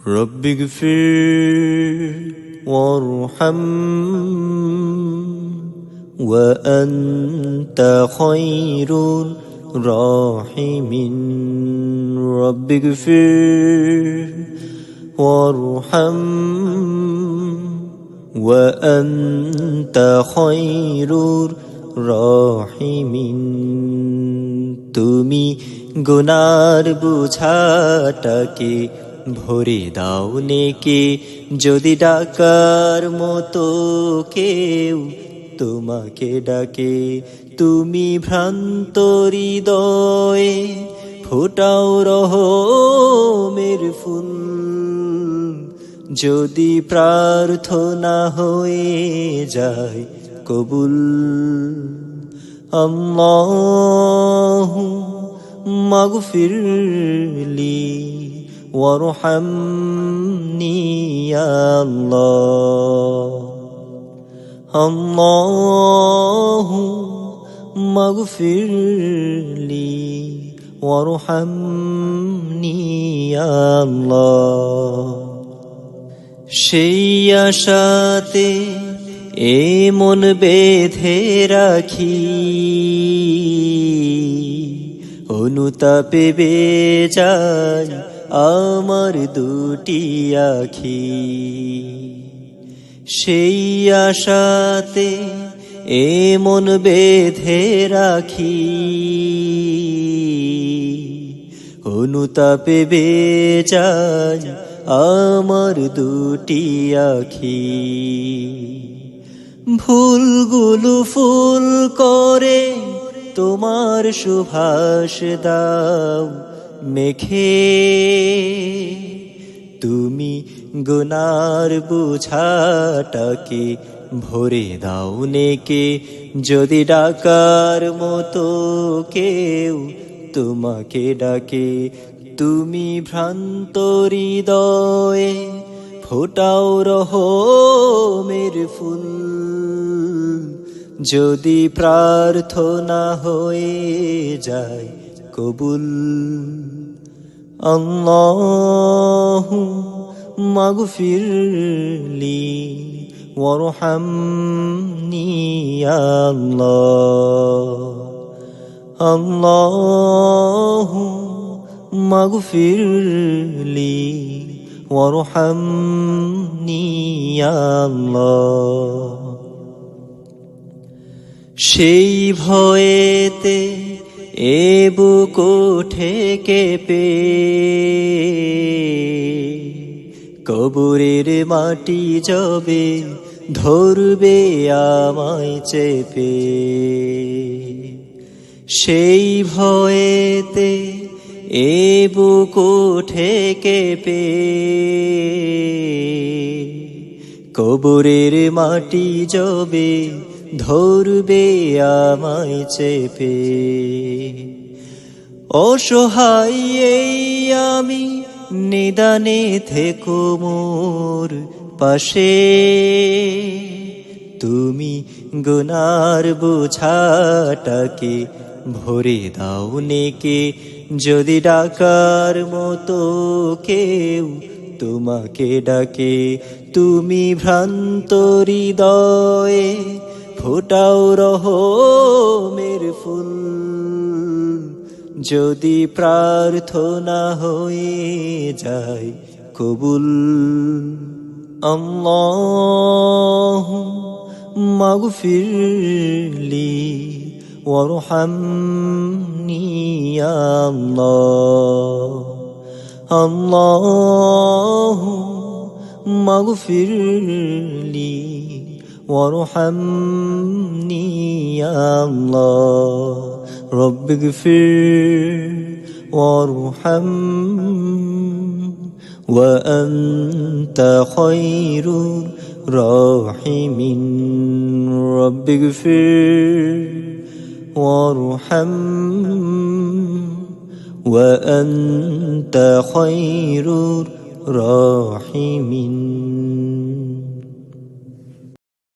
رب اغفر وارحم وأنت خير الراحمين رب اغفر وارحم وأنت خير الراحمين তুমি গুনার বোঝাটাকে ভরে দাও নেকে যদি ডাকার মতো কেউ তোমাকে ডাকে তুমি ভ্রান্ত হৃদয়ে ফোটাও রহমের ফুল যদি প্রার্থনা হয়ে যায় কবুল আল্লাহু মাগফিরলি ওয়ারহামনি ইয়া আল্লাহ আল্লাহু মাগফিরলি ওয়ারহামনি ইয়া আল্লাহ সেই আশাতে এ মন বেঁধে রাখি অনুতাপে বেজায় আমার দুটি আখি সেই আশাতে এ মন বেঁধে রাখি অনুতাপে বেজায় আমার দুটি আখি ভুলগুলো ফুল করে তোমার সুভাষ দাও মেখে তুমি গুনার বোঝাটাকে ভরে দাও নেকে যদি ডাকার মতো কেউ তোমাকে ডাকে তুমি ভ্রান্ত হৃদয়ে ফোটাও রহমের ফুল যদি প্রার্থনা হয়ে যায় কবুল আল্লাহু মাগফিরলি ওয়ারহামনি ইয়া আল্লাহ আল্লাহু মাগফিরলি ওয়ারহামনি ইয়া আল্লাহ সেই ভয়েতে এ বুক ওঠে কেঁপে কবরের মাটি যবে ধরবে আমায় চেপে সেই ভয়েতে এ বুক ওঠে কেঁপে কবরের মাটি যবে ধরবে আমায় চেপে অসহায় এই আমি নিদানে থেকো মোর পাশে তুমি গুনার বোঝাটাকে ভরে দাও নেকে যদি ডাকার মতো কেউ তোমাকে ডাকে তুমি ভ্রান্ত হৃদয়ে ফোটাও রহমের ফুল যদি প্রার্থনা হয়ে যায় কবুল আল্লাহু মাগফিরলি ওয়ারহামনি ইয়া আল্লাহ আল্লাহু মাগফিরলি وارحمني يا الله رب اغفر وارحم وأنت خير الراحمين رب اغفر وارحم وأنت خير الراحمين